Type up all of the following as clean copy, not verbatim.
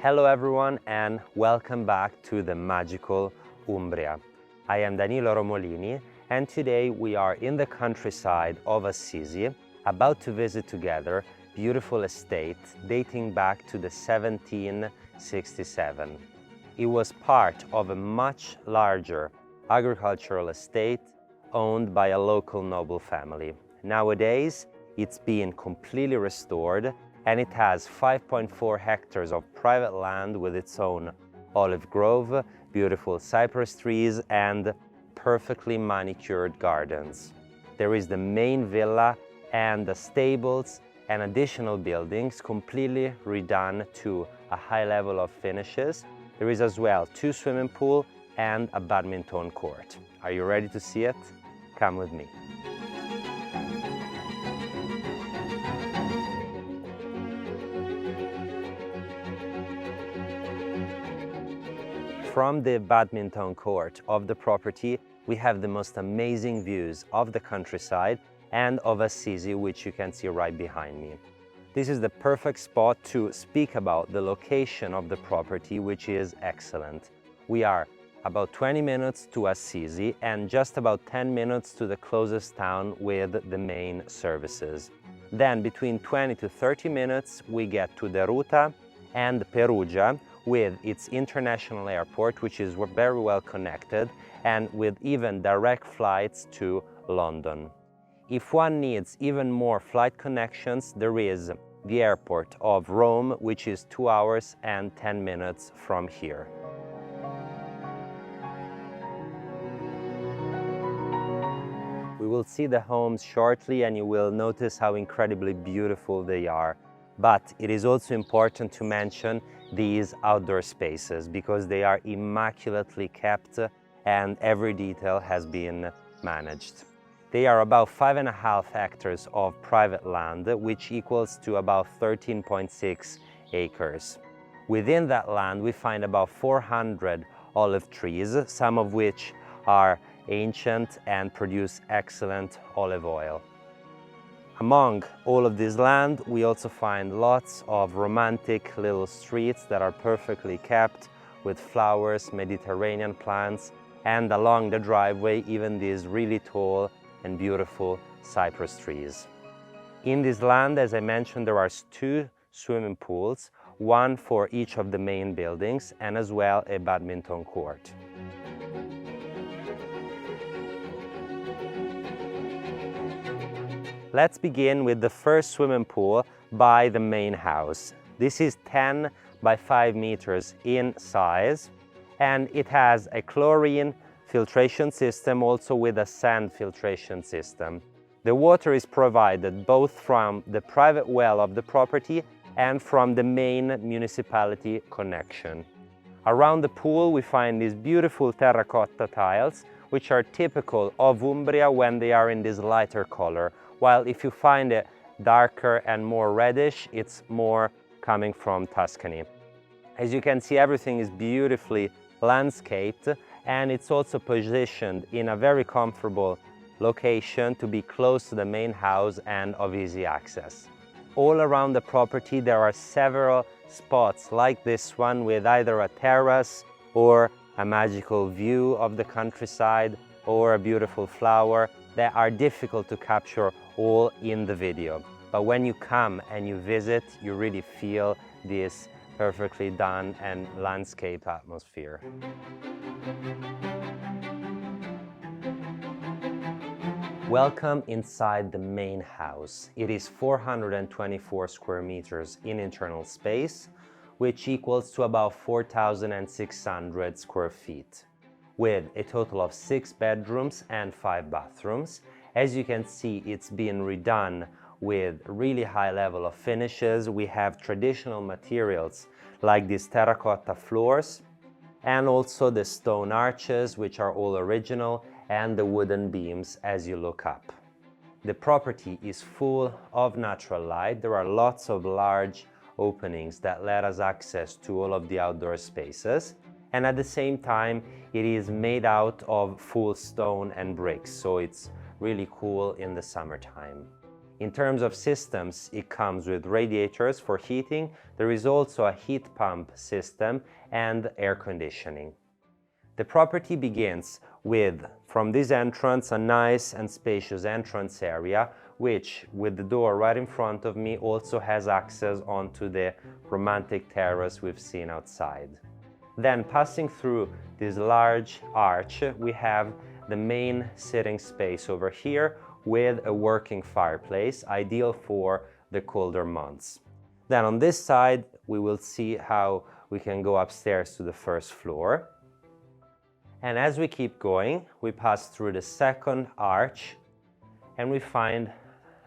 Hello everyone and welcome back to the magical Umbria. I am Danilo Romolini and today we are in the countryside of Assisi, about to visit together beautiful estate dating back to the 1767. It was part of a much larger agricultural estate owned by a local noble family. Nowadays, it's being completely restored and it has 5.4 hectares of private land with its own olive grove, beautiful cypress trees and perfectly manicured gardens. There is the main villa and the stables and additional buildings completely redone to a high level of finishes. There is as well 2 swimming pools and a badminton court. Are you ready to see it? Come with me. From the badminton court of the property, we have the most amazing views of the countryside and of Assisi, which you can see right behind me. This is the perfect spot to speak about the location of the property, which is excellent. We are about 20 minutes to Assisi and just about 10 minutes to the closest town with the main services. Then between 20 to 30 minutes, we get to the Ruta and Perugia, with its international airport, which is very well connected and with even direct flights to London. If one needs even more flight connections, there is the airport of Rome, which is 2 hours and 10 minutes from here. We will see the homes shortly and you will notice how incredibly beautiful they are. But it is also important to mention these outdoor spaces because they are immaculately kept and every detail has been managed. They are about 5.5 hectares of private land, which equals to about 13.6 acres. Within that land, we find about 400 olive trees, some of which are ancient and produce excellent olive oil. Among all of this land, we also find lots of romantic little streets that are perfectly kept with flowers, Mediterranean plants, and along the driveway, even these really tall and beautiful cypress trees. In this land, as I mentioned, there are 2 swimming pools, one for each of the main buildings, and as well a badminton court. Let's begin with the first swimming pool by the main house. This is 10 by 5 meters in size and it has a chlorine filtration system also with a sand filtration system. The water is provided both from the private well of the property and from the main municipality connection. Around the pool we find these beautiful terracotta tiles which are typical of Umbria when they are in this lighter color. While if you find it darker and more reddish, it's more coming from Tuscany. As you can see, everything is beautifully landscaped and it's also positioned in a very comfortable location to be close to the main house and of easy access. All around the property there are several spots like this one with either a terrace or a magical view of the countryside or a beautiful flower that are difficult to capture all in the video. But when you come and you visit, you really feel this perfectly done and landscape atmosphere. Welcome inside the main house. It is 424 square meters in internal space, which equals to about 4,600 square feet, with a total of 6 bedrooms and 5 bathrooms. As you can see, it's been redone with really high level of finishes. We have traditional materials like these terracotta floors and also the stone arches, which are all original, and the wooden beams as you look up. The property is full of natural light. There are lots of large openings that let us access to all of the outdoor spaces. And at the same time, it is made out of full stone and bricks, so it's really cool in the summertime. In terms of systems, it comes with radiators for heating. There is also a heat pump system and air conditioning. The property begins with, from this entrance, a nice and spacious entrance area, which, with the door right in front of me, also has access onto the romantic terrace we've seen outside. Then, passing through this large arch, we have the main sitting space over here with a working fireplace, ideal for the colder months. Then on this side, we will see how we can go upstairs to the first floor. And as we keep going, we pass through the second arch and we find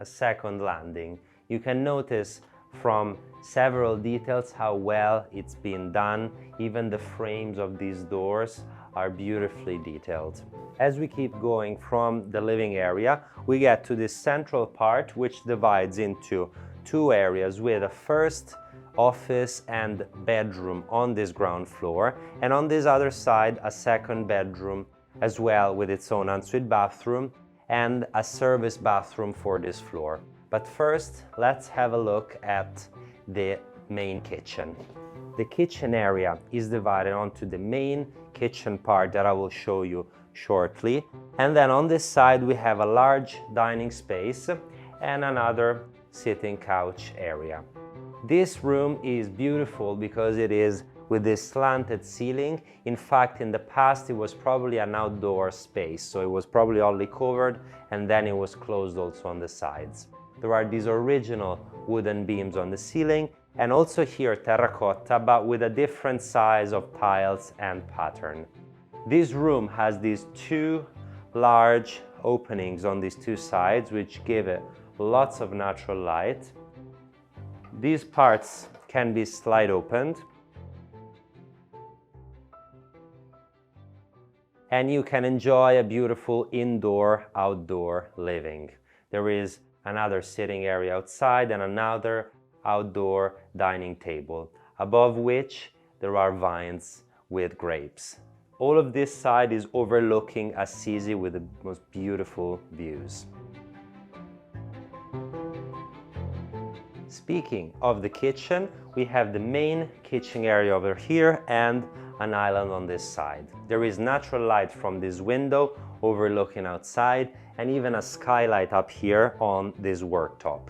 a second landing. You can notice from several details how well it's been done. Even the frames of these doors are beautifully detailed. As we keep going from the living area, we get to this central part which divides into two areas with a first office and bedroom on this ground floor, and on this other side a second bedroom as well with its own ensuite bathroom and a service bathroom for this floor. But first, let's have a look at the main kitchen. The kitchen area is divided onto the main kitchen part that I will show you shortly, and then on this side we have a large dining space and another sitting couch area. This room is beautiful because it is with this slanted ceiling. In fact, in the past it was probably an outdoor space, so it was probably only covered and then it was closed also on the sides. There are these original wooden beams on the ceiling and also here terracotta, but with a different size of tiles and pattern. This room has these two large openings on these two sides which give it lots of natural light. These parts can be slide opened and you can enjoy a beautiful indoor-outdoor living. There is another sitting area outside and another outdoor dining table, above which there are vines with grapes. All of this side is overlooking Assisi with the most beautiful views. Speaking of the kitchen, we have the main kitchen area over here and an island on this side. There is natural light from this window overlooking outside and even a skylight up here on this worktop.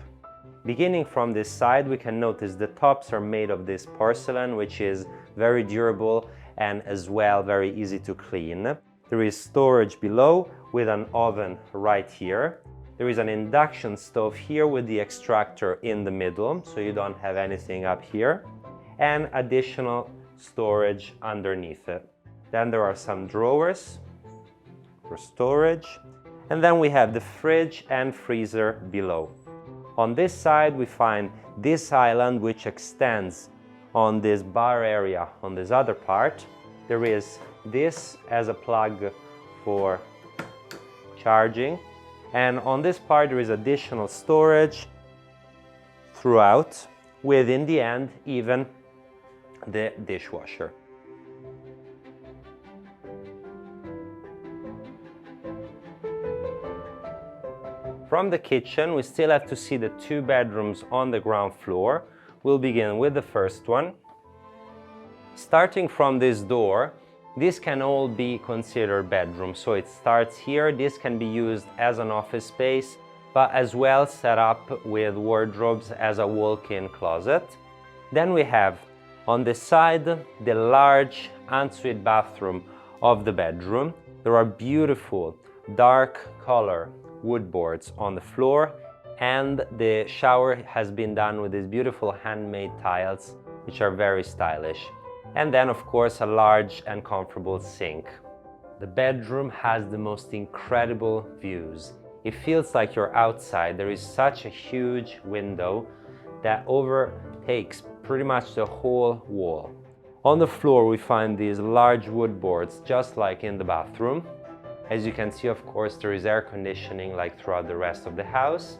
Beginning from this side, we can notice the tops are made of this porcelain, which is very durable and as well very easy to clean. There is storage below with an oven right here. There is an induction stove here with the extractor in the middle, so you don't have anything up here, and additional storage underneath it. Then there are some drawers for storage, and then we have the fridge and freezer below. On this side we find this island which extends on this bar area. On this other part there is this as a plug for charging, and on this part there is additional storage throughout with, in the end, even the dishwasher. From the kitchen, we still have to see the two bedrooms on the ground floor. We'll begin with the first one. Starting from this door, this can all be considered bedrooms. So it starts here. This can be used as an office space, but as well set up with wardrobes as a walk-in closet. Then we have on the side the large ensuite bathroom of the bedroom. There are beautiful dark color wood boards on the floor, and the shower has been done with these beautiful handmade tiles which are very stylish. And then of course a large and comfortable sink. The bedroom has the most incredible views. It feels like you're outside. There is such a huge window that overtakes pretty much the whole wall. On the floor we find these large wood boards just like in the bathroom. As you can see, of course, there is air conditioning like throughout the rest of the house.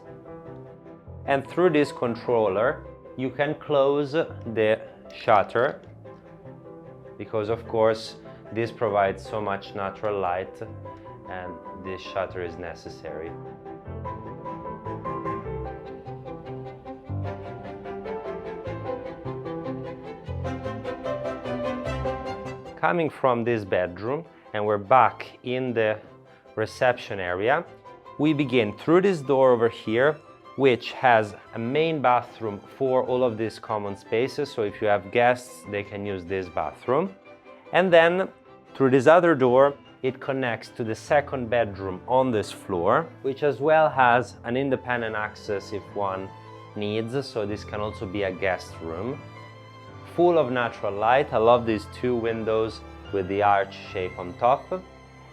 And through this controller, you can close the shutter because, of course, this provides so much natural light and this shutter is necessary. Coming from this bedroom, and we're back in the reception area, we begin through this door over here, which has a main bathroom for all of these common spaces. So if you have guests, they can use this bathroom. And then through this other door, it connects to the second bedroom on this floor, which as well has an independent access if one needs. So this can also be a guest room. Full of natural light. I love these two windows with the arch shape on top.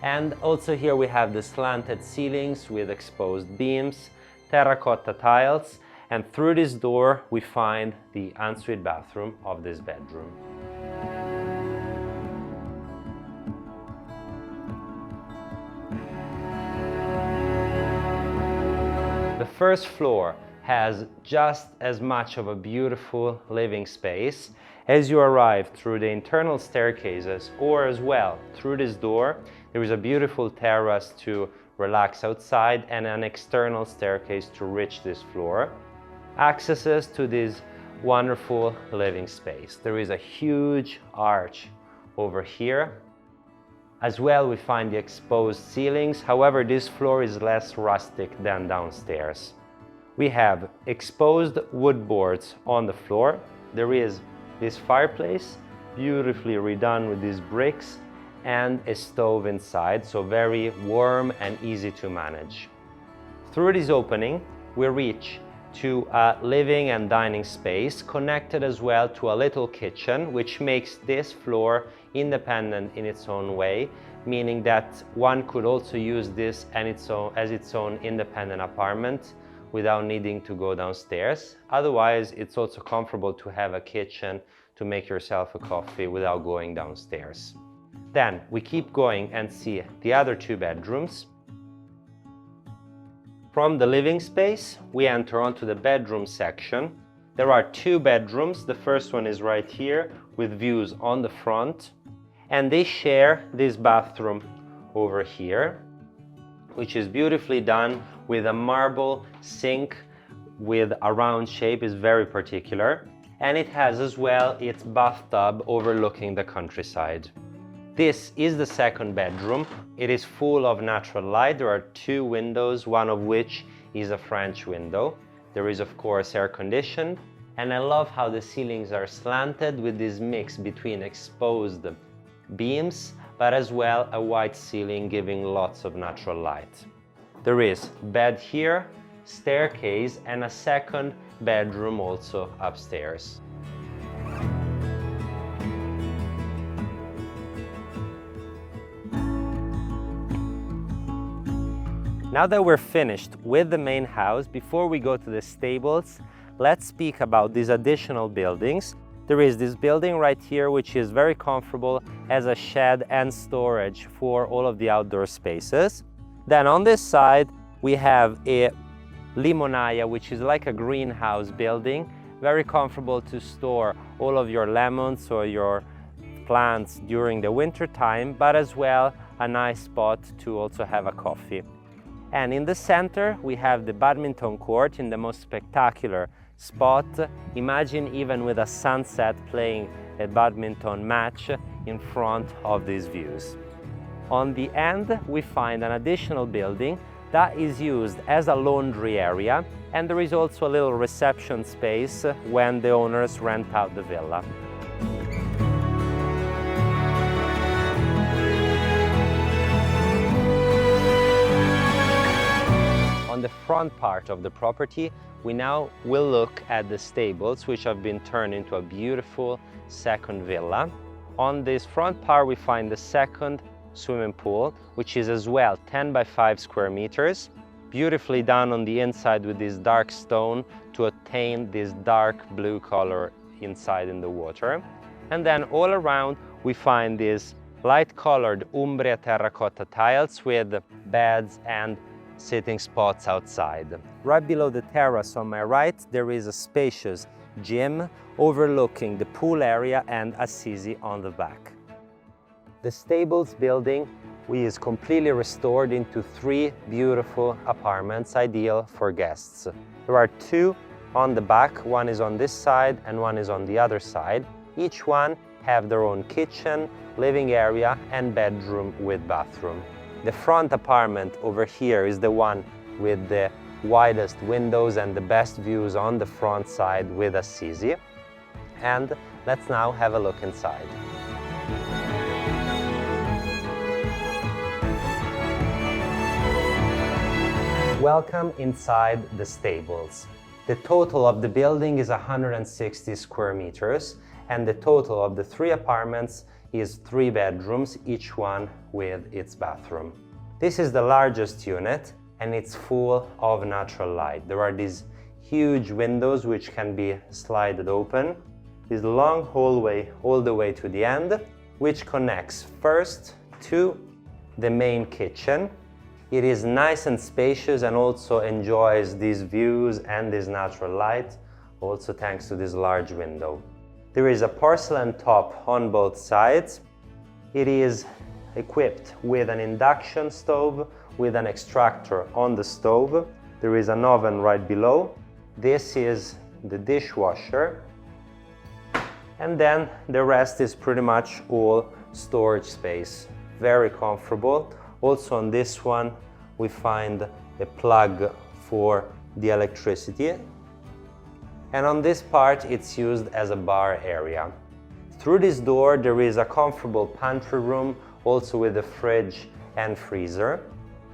And also here we have the slanted ceilings with exposed beams, terracotta tiles, and through this door we find the ensuite bathroom of this bedroom. The first floor has just as much of a beautiful living space. As you arrive through the internal staircases or as well through this door, there is a beautiful terrace to relax outside and an external staircase to reach this floor. Accesses to this wonderful living space. There is a huge arch over here. As well, we find the exposed ceilings. However, this floor is less rustic than downstairs. We have exposed wood boards on the floor. There is this fireplace, beautifully redone with these bricks, and a stove inside, so very warm and easy to manage. Through this opening, we reach to a living and dining space, connected as well to a little kitchen, which makes this floor independent in its own way, meaning that one could also use this as its own independent apartment without needing to go downstairs. Otherwise, it's also comfortable to have a kitchen to make yourself a coffee without going downstairs. Then we keep going and see the other two bedrooms. From the living space, we enter onto the bedroom section. There are two bedrooms. The first one is right here with views on the front, and they share this bathroom over here, which is beautifully done with a marble sink with a round shape. Is very particular, and it has as well its bathtub overlooking the countryside. This is the second bedroom. It is full of natural light. There are two windows, one of which is a French window. There is of course air conditioned, and I love how the ceilings are slanted with this mix between exposed beams but as well a white ceiling giving lots of natural light. There is bed here, staircase, and a second bedroom also upstairs. Now that we're finished with the main house, before we go to the stables, let's speak about these additional buildings. There is this building right here, which is very comfortable as a shed and storage for all of the outdoor spaces. Then on this side, we have a limonaia, which is like a greenhouse building, very comfortable to store all of your lemons or your plants during the winter time, but as well a nice spot to also have a coffee. And in the center, we have the badminton court in the most spectacular spot. Imagine even with a sunset playing a badminton match in front of these views. On the end, we find an additional building that is used as a laundry area, and there is also a little reception space when the owners rent out the villa. On the front part of the property, we now will look at the stables, which have been turned into a beautiful second villa. On this front part, we find the second swimming pool, which is as well 10 by 5 square meters, beautifully done on the inside with this dark stone to attain this dark blue color inside in the water. And then all around we find these light colored Umbria terracotta tiles with beds and sitting spots outside. Right below the terrace on my right, there is a spacious gym overlooking the pool area and Assisi on the back. The stables building is completely restored into 3 beautiful apartments, ideal for guests. There are 2 on the back, one is on this side and one is on the other side. Each one have their own kitchen, living area and bedroom with bathroom. The front apartment over here is the one with the widest windows and the best views on the front side with Assisi. And let's now have a look inside. Welcome inside the stables. The total of the building is 160 square meters, and the total of the 3 apartments is 3 bedrooms, each one with its bathroom. This is the largest unit, and it's full of natural light. There are these huge windows which can be slided open, this long hallway all the way to the end, which connects first to the main kitchen. It is nice and spacious and also enjoys these views and this natural light, also thanks to this large window. There is a porcelain top on both sides. It is equipped with an induction stove with an extractor on the stove. There is an oven right below. This is the dishwasher. And then the rest is pretty much all storage space. Very comfortable. Also on this one we find a plug for the electricity. And on this part it's used as a bar area. Through this door there is a comfortable pantry room, also with a fridge and freezer.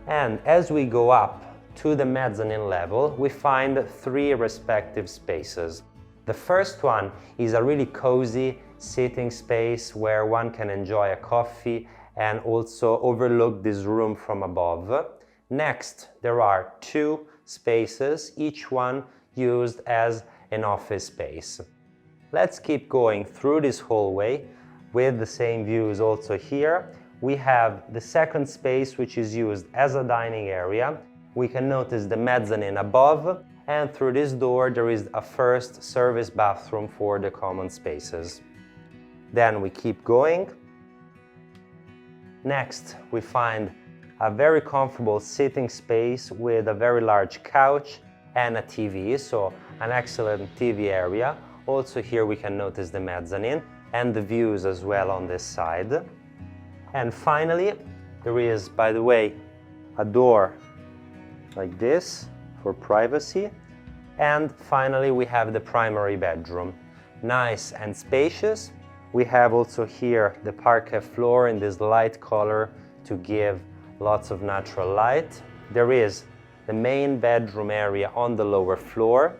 And as we go up to the mezzanine level, we find 3 respective spaces. The first one is a really cozy sitting space where one can enjoy a coffee and also overlook this room from above. Next, there are 2 spaces, each one used as an office space. Let's keep going through this hallway with the same views also here. We have the second space, which is used as a dining area. We can notice the mezzanine above, and through this door there is a first service bathroom for the common spaces. Then we keep going. Next, we find a very comfortable sitting space with a very large couch and a TV, so an excellent TV area. Also here we can notice the mezzanine and the views as well on this side. And finally, there is, by the way, a door like this for privacy. And finally, we have the primary bedroom. Nice and spacious. We have also here the parquet floor in this light color to give lots of natural light. There is the main bedroom area on the lower floor.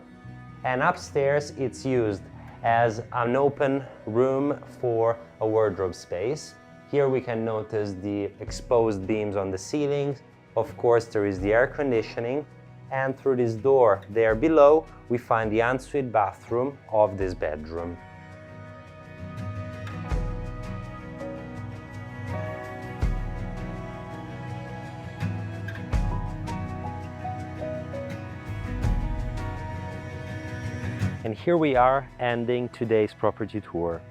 And upstairs, it's used as an open room for a wardrobe space. Here we can notice the exposed beams on the ceilings. Of course, there is the air conditioning. And through this door there below, we find the ensuite bathroom of this bedroom. And here we are ending today's property tour.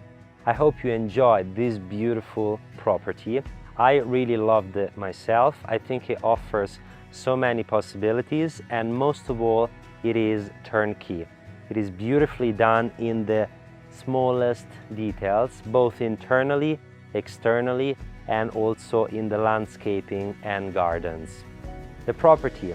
I hope you enjoyed this beautiful property. I really loved it myself. I think it offers so many possibilities, and most of all, it is turnkey. It is beautifully done in the smallest details, both internally, externally, and also in the landscaping and gardens. The property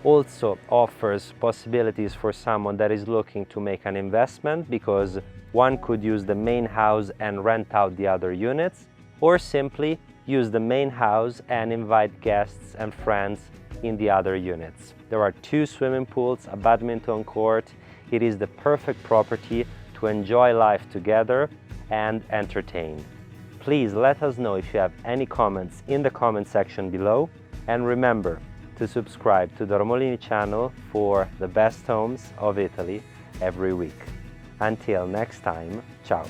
also offers possibilities for someone that is looking to make an investment, because one could use the main house and rent out the other units, or simply use the main house and invite guests and friends in the other units. There are 2 swimming pools, a badminton court. It is the perfect property to enjoy life together and entertain. Please let us know if you have any comments in the comment section below, and remember to subscribe to the Romolini channel for the best homes of Italy every week. Until next time, ciao!